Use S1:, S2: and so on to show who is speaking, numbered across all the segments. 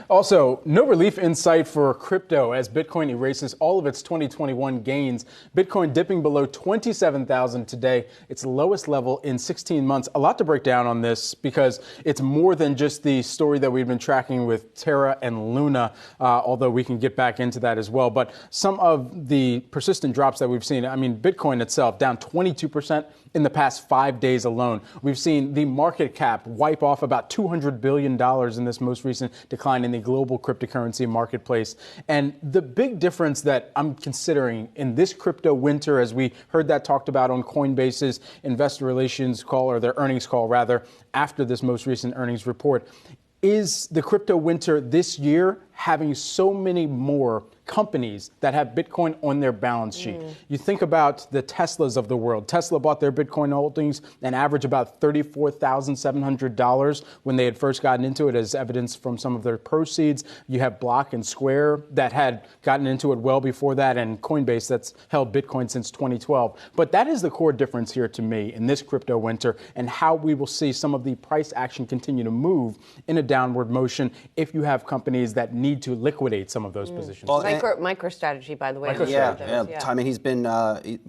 S1: Also, no relief in sight for crypto as Bitcoin erases all of its 2021 gains. Bitcoin dipping below 27,000 today, its lowest level in 16 months. A lot to break down on this because it's more than just the story that we've been tracking with Terra and Luna, although we can get back into that as well. But some of the persistent drops that we've seen, I mean, Bitcoin itself down 22% in the past 5 days alone. We've seen the market cap wipe off about $200 billion in this most recent decline in the global cryptocurrency marketplace. And the big difference that I'm considering in this crypto winter, as we heard that talked about on Coinbase's investor relations call, or their earnings call rather, after this most recent earnings report, is the crypto winter this year having so many more companies that have Bitcoin on their balance sheet. You think about the Teslas of the world. Tesla bought their Bitcoin holdings an average about $34,700 when they had first gotten into it, as evidence from some of their proceeds. You have Block and Square that had gotten into it well before that, and Coinbase that's held Bitcoin since 2012. But that is the core difference here to me in this crypto winter, and how we will see some of the price action continue to move in a downward motion if you have companies that need to liquidate some of those positions.
S2: Well, MicroStrategy, by the way.
S3: I mean,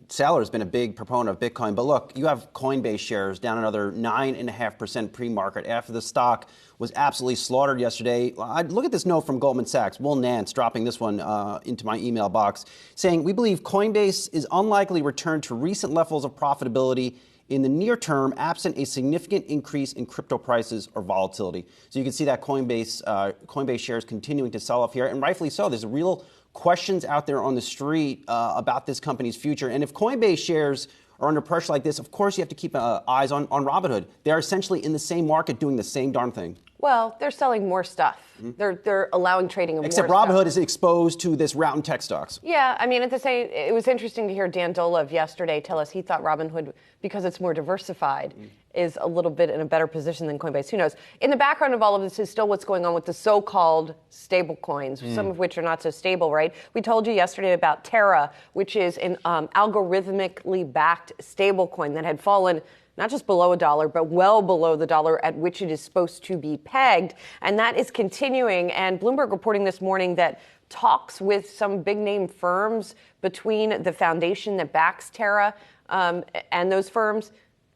S3: Saylor's been a big proponent of Bitcoin. But look, you have Coinbase shares down another 9.5% pre-market after the stock was absolutely slaughtered yesterday. Look at this note from Goldman Sachs. Will Nance dropping this one into my email box, saying, "We believe Coinbase is unlikely to return to recent levels of profitability in the near term, absent a significant increase in crypto prices or volatility." So you can see that Coinbase shares continuing to sell off here, and rightfully so. There's real questions out there on the street about this company's future. And if Coinbase shares are under pressure like this, of course you have to keep eyes on Robinhood. They're essentially in the same market doing the same darn thing.
S2: Well, they're selling more stuff. They're allowing trading of
S3: Except
S2: more
S3: Robinhood
S2: stuff.
S3: is exposed to this route in tech stocks.
S2: Yeah, I mean, it was interesting to hear Dan Dolev yesterday tell us he thought Robinhood, because it's more diversified, is a little bit in a better position than Coinbase. Who knows? In the background of all of this is still what's going on with the so-called stable coins, some of which are not so stable, right? We told you yesterday about Terra, which is an algorithmically backed stable coin that had fallen not just below $1, but well below the dollar at which it is supposed to be pegged. And that is continuing. And Bloomberg reporting this morning that talks with some big name firms between the foundation that backs Terra and those firms,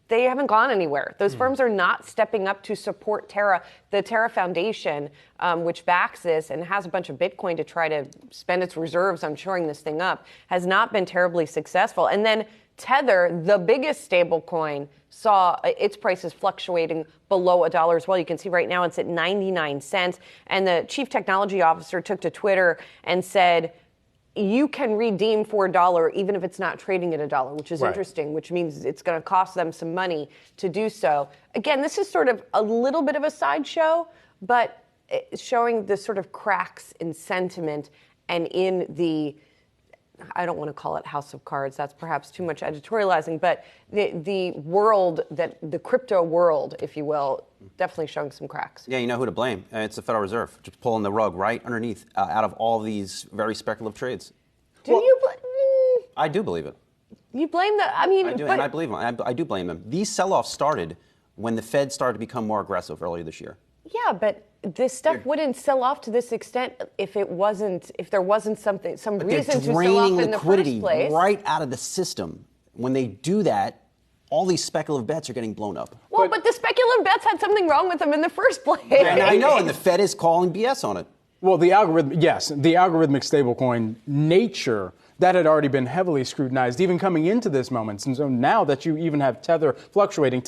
S2: they haven't gone anywhere. Those firms are not stepping up to support Terra. The Terra Foundation, which backs this and has a bunch of Bitcoin to try to spend its reserves on shoring this thing up, has not been terribly successful. And then Tether, the biggest stable coin, saw its prices fluctuating below $1 as well. You can see right now it's at 99 cents. And the chief technology officer took to Twitter and said, you can redeem for $1 even if it's not trading at $1, which is interesting, which means it's going to cost them some money to do so. Again, this is sort of a little bit of a sideshow, but showing the sort of cracks in sentiment and in the, I don't want to call it house of cards. That's perhaps too much editorializing, but the world, the crypto world, if you will, definitely showing some cracks.
S3: Yeah, you know who to blame. It's the Federal Reserve, just pulling the rug right underneath out of all these very speculative trades. I do believe it.
S2: You blame I do,
S3: and I believe them. I do blame them. These sell-offs started when the Fed started to become more aggressive earlier this year.
S2: Yeah, but this stuff wouldn't sell off to this extent if there wasn't some reason to sell off in the first place.
S3: Right out of the system. When they do that, all these speculative bets are getting blown up.
S2: Well, but the speculative bets had something wrong with them in the first place.
S3: And I know, and the Fed is calling BS on it.
S1: Well, the algorithm, yes, the algorithmic stablecoin nature, that had already been heavily scrutinized, even coming into this moment. And so now that you even have Tether fluctuating,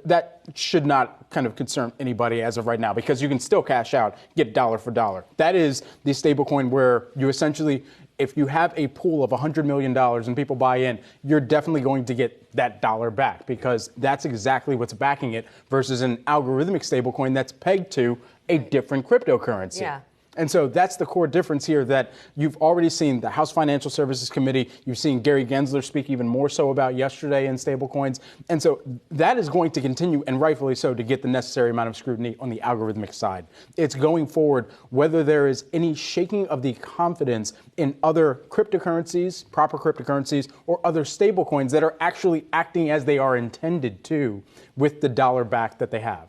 S1: that should not kind of concern anybody as of right now, because you can still cash out, get dollar for dollar. That is the stablecoin where you essentially, if you have a pool of $100 million and people buy in, you're definitely going to get that dollar back, because that's exactly what's backing it, versus an algorithmic stablecoin that's pegged to a different cryptocurrency.
S2: Yeah.
S1: And so that's the core difference here, that you've already seen the House Financial Services Committee. You've seen Gary Gensler speak even more so about yesterday in stablecoins. And so that is going to continue, and rightfully so, to get the necessary amount of scrutiny on the algorithmic side. It's going forward, whether there is any shaking of the confidence in other cryptocurrencies, proper cryptocurrencies, or other stablecoins that are actually acting as they are intended to with the dollar back that they have.